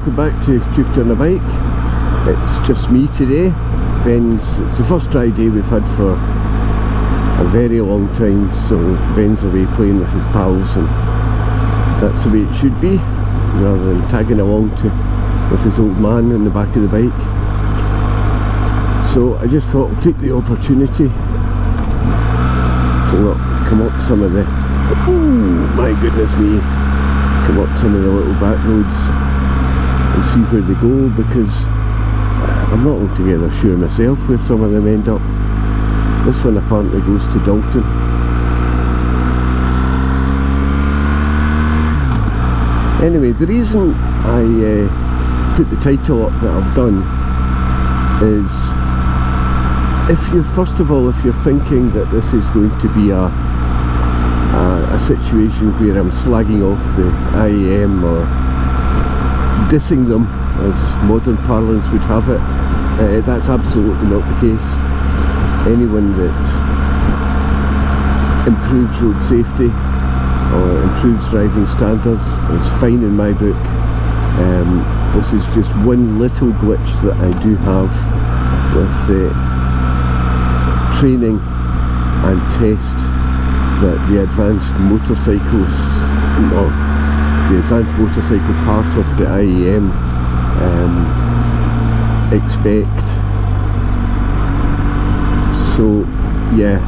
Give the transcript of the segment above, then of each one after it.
welcome back to Drifter on a Bike. It's just me today. Ben's, it's the first dry day we've had for a very long time, so Ben's away playing with his pals, and that's the way it should be, rather than tagging along with his old man on the back of the bike. So I just thought I'd take the opportunity to come up some of the, oh my goodness me, come up some of the little back roads and see where they go, because I'm not altogether sure myself where some of them end up. This one apparently goes to Dalton. Anyway, the reason I put the title up that I've done is, if you're thinking that this is going to be a situation where I'm slagging off the IAM or dissing them, as modern parlance would have it, that's absolutely not the case. Anyone that improves road safety or improves driving standards is fine in my book. This is just one little glitch that I do have with the training and test that the advanced motorcyclists, or the advanced motorcycle part of the IAM expect. So yeah,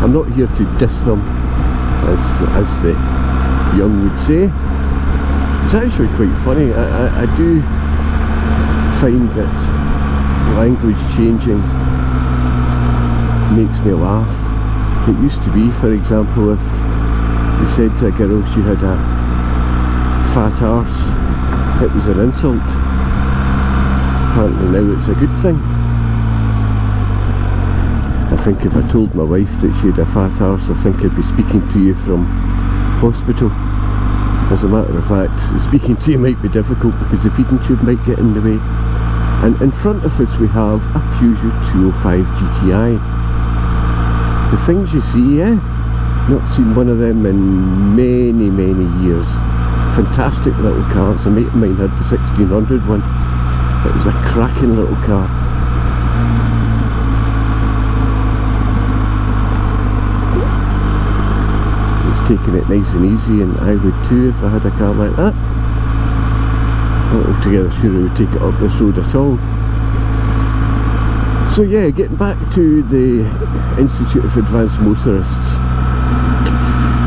I'm not here to diss them, as the young would say. It's actually quite funny. I do find that language changing makes me laugh. It used to be, for example, if you said to a girl she had a fat arse, it was an insult. Apparently now it's a good thing. I think if I told my wife that she had a fat arse, I think I'd be speaking to you from hospital. As a matter of fact, speaking to you might be difficult because the feeding tube might get in the way. And in front of us we have a Peugeot 205 GTI. The things you see, not seen one of them in many, many years. Fantastic little cars. A mate of mine had the 1600 one. It was a cracking little car. Taking it nice and easy, and I would too if I had a car like that. Not altogether sure I would take it up this road at all. So yeah, getting back to the Institute of Advanced Motorists,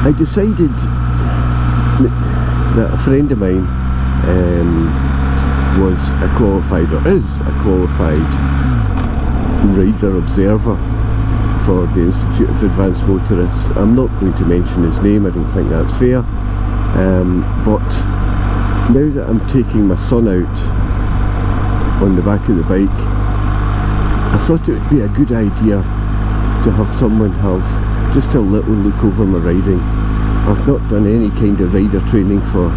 I decided that a friend of mine was a qualified, or is a qualified rider observer for the Institute of Advanced Motorists. I'm not going to mention his name, I don't think that's fair, but now that I'm taking my son out on the back of the bike, I thought it would be a good idea to have someone have just a little look over my riding. I've not done any kind of rider training for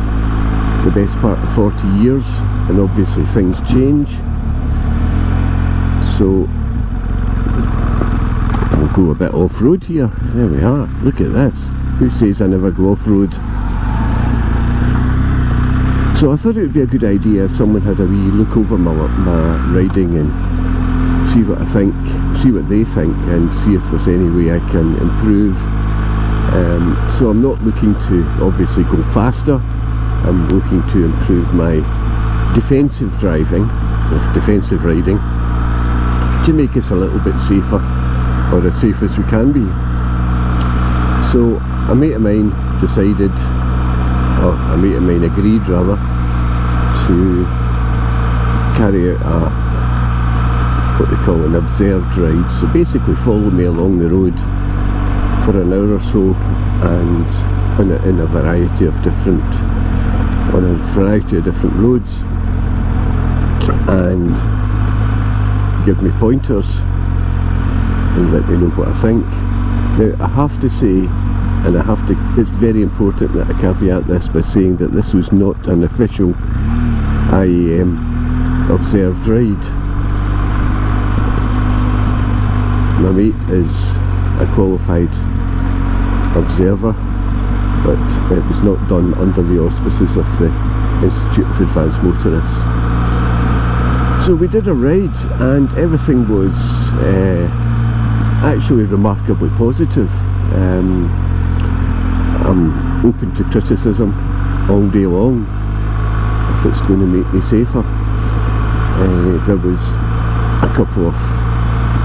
the best part of 40 years, and obviously things change, so I'll go a bit off-road here. There we are, look at this. Who says I never go off-road? So I thought it would be a good idea if someone had a wee look over my riding and see what I think, see what they think, and see if there's any way I can improve. So I'm not looking to obviously go faster, I'm looking to improve my defensive driving, or defensive riding, to make us a little bit safer, or as safe as we can be. So a mate of mine decided, or a mate of mine agreed rather, to carry out what they call an observed ride. So basically follow me along the road for an hour or so, and in a variety of different roads, and give me pointers and let me know what I think. Now I have to say, and it's very important that I caveat this by saying that this was not an official IAM observed ride. My mate is a qualified observer, but it was not done under the auspices of the Institute of Advanced Motorists. So we did a ride, and everything was actually remarkably positive. I'm open to criticism all day long if it's going to make me safer. There was a couple of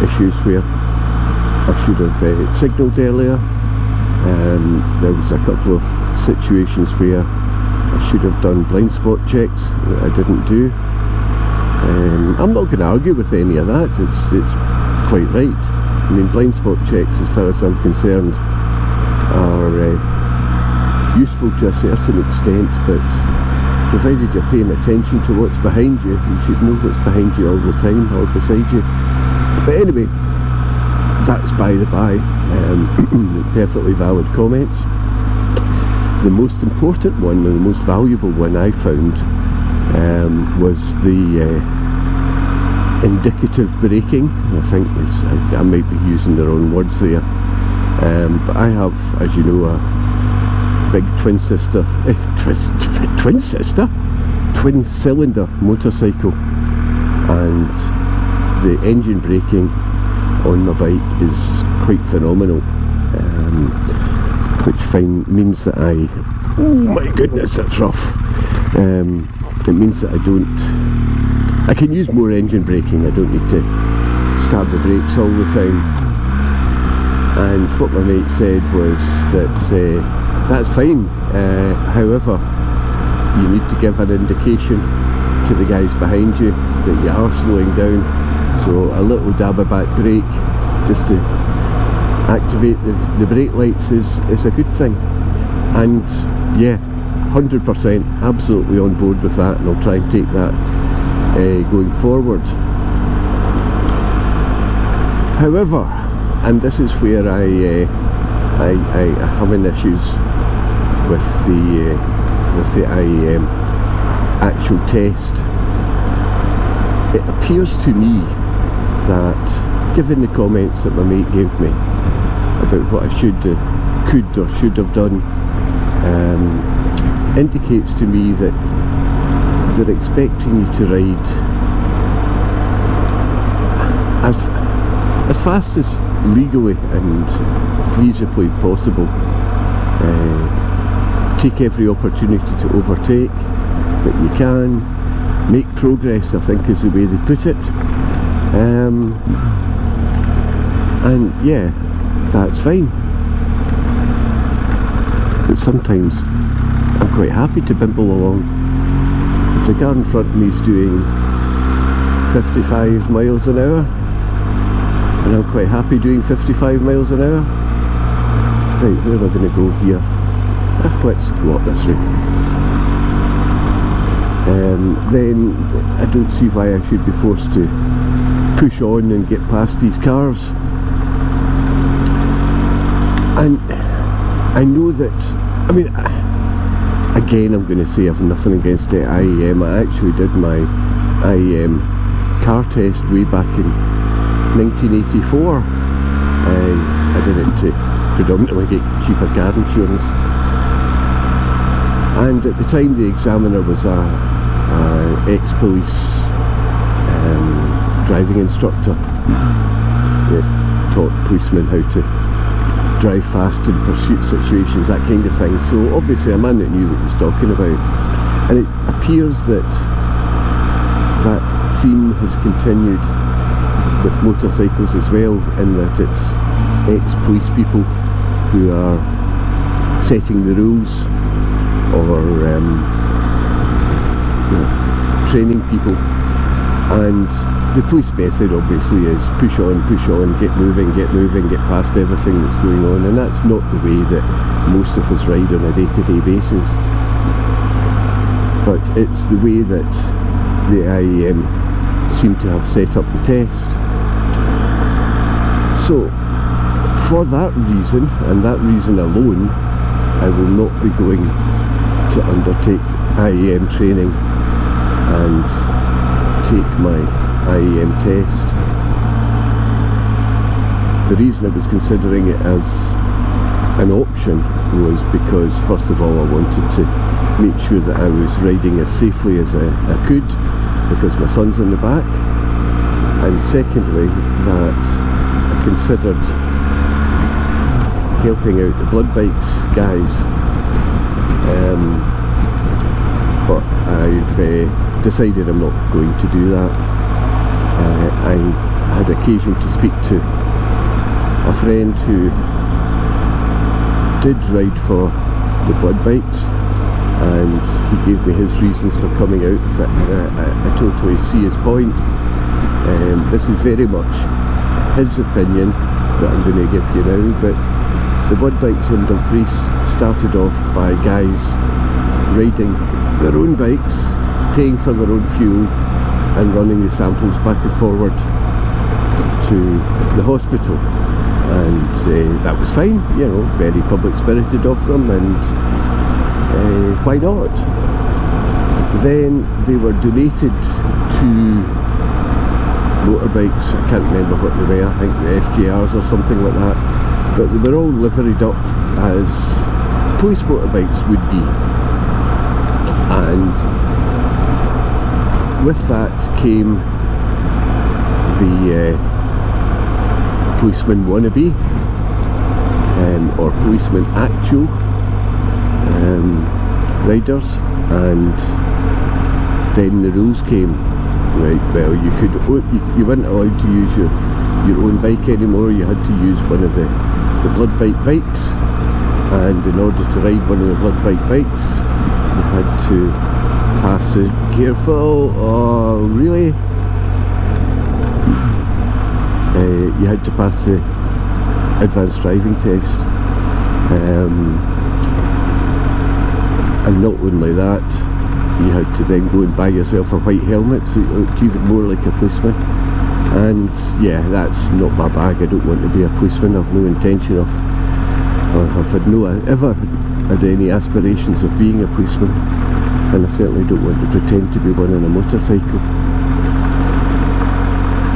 issues where I should have signalled earlier. There was a couple of situations where I should have done blind spot checks that I didn't do. I'm not going to argue with any of that. It's quite right. I mean, blind spot checks, as far as I'm concerned, are useful to a certain extent, but provided you're paying attention to what's behind you, you should know what's behind you all the time, or beside you. But anyway, that's by the by. Perfectly valid comments. The most important one, and the most valuable one I found, was the indicative braking. I think I might be using the wrong words there, but I have, as you know, a big twin cylinder motorcycle, and the engine braking on my bike is quite phenomenal, which means that oh my goodness, that's rough. It means that I can use more engine braking. I don't need to stab the brakes all the time. And what my mate said was that that's fine, however, you need to give an indication to the guys behind you that you are slowing down. So a little dab of back brake just to activate the brake lights is a good thing. And yeah, 100% absolutely on board with that, and I'll try and take that going forward. However, and this is where I having issues with the IAM actual test. It appears to me that, given the comments that my mate gave me about what I could or should have done, indicates to me that they're expecting you to ride as fast as legally and feasibly possible. Take every opportunity to overtake that you can. Make progress, I think, is the way they put it. And yeah, that's fine. But sometimes I'm quite happy to bimble along. If the car in front of me is doing 55 miles an hour, and I'm quite happy doing 55 miles an hour, right, where am I going to go here? Let's go up this way. Then I don't see why I should be forced to push on and get past these cars. And I know that, I mean, again, I'm going to say I've nothing against the IAM. I actually did my IAM car test way back in 1984. I did it to predominantly get cheaper car insurance. And at the time, the examiner was a ex-police driving instructor that taught policemen how to drive fast in pursuit situations, that kind of thing. So obviously a man that knew what he was talking about. And it appears that that theme has continued with motorcycles as well, in that it's ex-police people who are setting the rules, or training people. And the police method obviously is push on, get moving, get past everything that's going on, and that's not the way that most of us ride on a day-to-day basis. But it's the way that the IAM seem to have set up the test. So for that reason, and that reason alone, I will not be going to undertake IAM training and take my IAM test. The reason I was considering it as an option was because, first of all, I wanted to make sure that I was riding as safely as I could, because my son's in the back, and secondly, that I considered helping out the blood bikes guys, but I've decided I'm not going to do that. I had occasion to speak to a friend who did ride for the blood bikes, and he gave me his reasons for coming out of it, and I totally see his point. This is very much his opinion that I'm going to give you now, but the blood bikes in Dumfries started off by guys riding their own bikes, paying for their own fuel, and running the samples back and forward to the hospital. And that was fine, you know, very public spirited of them, and why not? Then they were donated to motorbikes. I can't remember what they were, I think the FJRs or something like that, but they were all liveried up as police motorbikes would be, and with that came the policeman wannabe, or policeman actual riders, and then the rules came. Right, well, you weren't allowed to use your own bike anymore. You had to use one of the blood bike bikes, and in order to ride one of the blood bike bikes, you had to pass the careful. Oh, really? You had to pass the advanced driving test, and not only that, you had to then go and buy yourself a white helmet so you looked even more like a policeman. And yeah, that's not my bag. I don't want to be a policeman. I've no intention of, or I've ever had any aspirations of being a policeman, and I certainly don't want to pretend to be one on a motorcycle.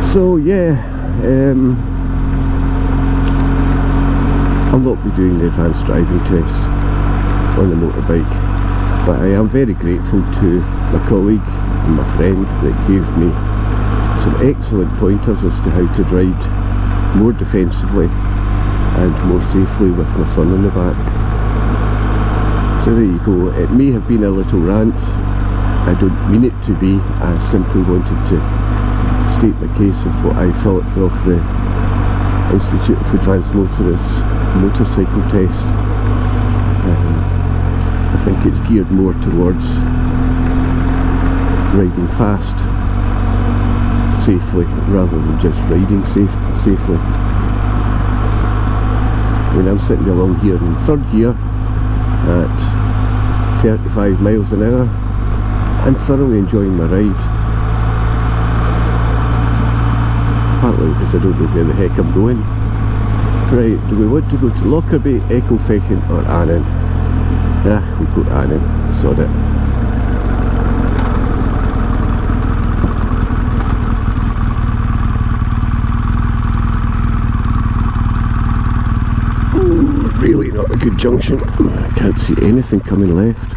So yeah, I'll not be doing the advanced driving tests on a motorbike, but I am very grateful to my colleague and my friend that gave me some excellent pointers as to how to ride more defensively and more safely with my son in the back. So there you go. It may have been a little rant. I don't mean it to be. I simply wanted to state the case of what I thought of the Institute of Advanced Motorists motorcycle test. I think it's geared more towards riding fast safely rather than just riding safely. When I'm sitting along here in third gear at 35 miles an hour, I'm thoroughly enjoying my ride. Partly because I don't know where the heck I'm going. Right, do we want to go to Lockerbie, Ecclefechan or Annan? We'll go to Annan, sod it. Ooh, really not a good junction. I can't see anything coming left.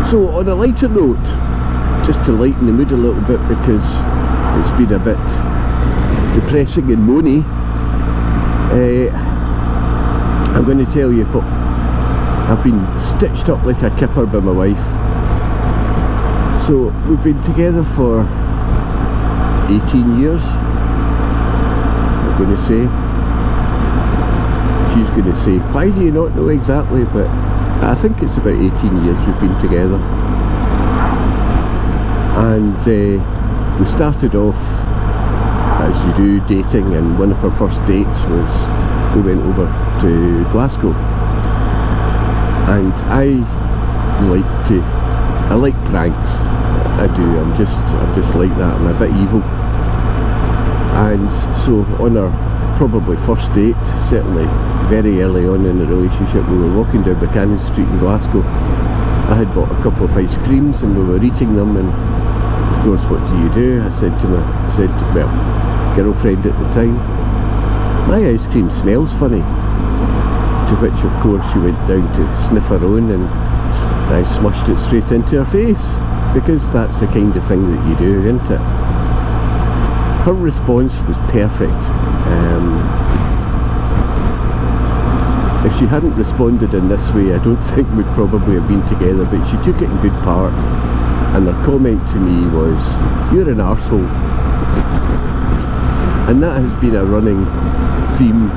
So on a lighter note, just to lighten the mood a little bit because it's been a bit depressing and moany, I'm going to tell you what, I've been stitched up like a kipper by my wife. So we've been together for 18 years, I'm going to say. She's going to say, why do you not know exactly? But I think it's about 18 years we've been together. And we started off, as you do, dating, and one of our first dates was we went over to Glasgow. And I like pranks. I do. I'm just like that. I'm a bit evil. And so on our probably first date, certainly very early on in the relationship. We were walking down Buchanan Street in Glasgow. I had bought a couple of ice creams and we were eating them, and of course, what do? I said to well, girlfriend at the time, my ice cream smells funny. To which of course she went down to sniff her own, and I smushed it straight into her face, because that's the kind of thing that you do, isn't it? Her response was perfect. If she hadn't responded in this way, I don't think we'd probably have been together, but she took it in good part, and her comment to me was, "You're an arsehole." And that has been a running theme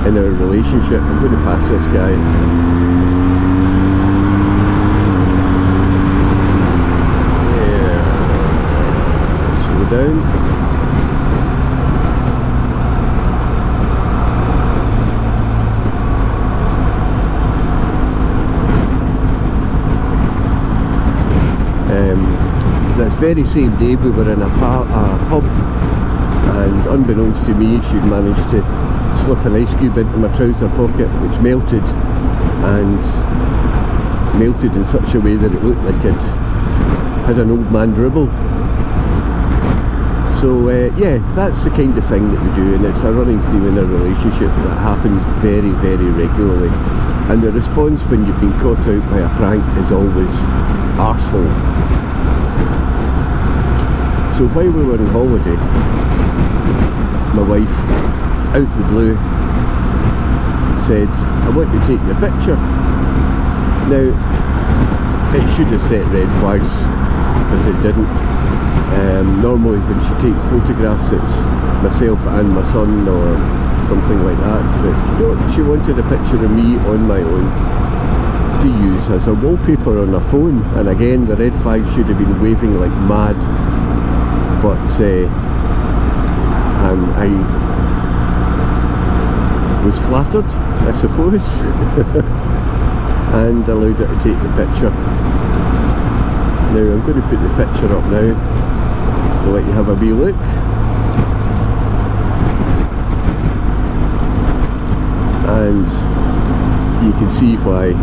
in our relationship. I'm going to pass this guy. Yeah. Slow down. This very same day we were in a pub, and unbeknownst to me, she'd managed to slip an ice cube into my trouser pocket, which melted, and melted in such a way that it looked like it had an old man dribble. So yeah, that's the kind of thing that we do, and it's a running theme in a relationship that happens very, very regularly. And the response when you've been caught out by a prank is always arsehole. So while we were on holiday, my wife, out the blue, said, "I want to take your picture." Now, it should have set red flags, but it didn't. Normally when she takes photographs, it's myself and my son or something like that, but she wanted a picture of me on my own to use as a wallpaper on her phone, and again the red flag should have been waving like mad, but I was flattered, I suppose, and allowed her to take the picture. Now I'm going to put the picture up now, I'll let you have a wee look. And you can see why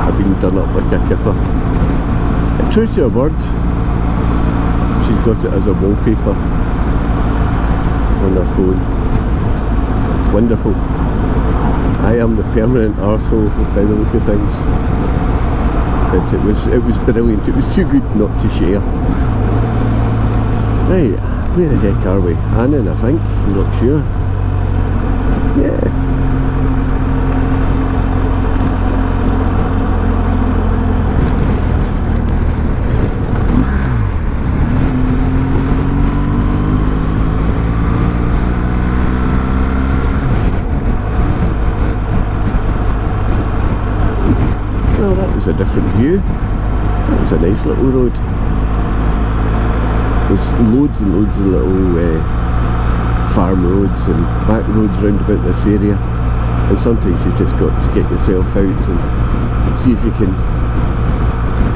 I've been done up like a kipper. And true to her word, she's got it as a wallpaper on her phone. Wonderful. I am the permanent arsehole by the look of things. But it was brilliant. It was too good not to share. Right, where the heck are we? Annan, I think. I'm not sure. Yeah. Well, that was a different view. That was a nice little road. There's loads and loads of little farm roads and back roads round about this area, and sometimes you've just got to get yourself out and see if you can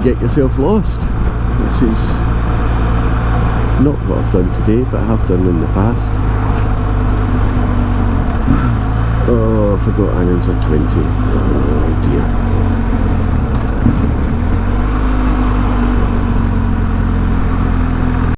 get yourself lost, which is not what I've done today, but I have done in the past. Oh, I forgot Annans are 20. Oh dear.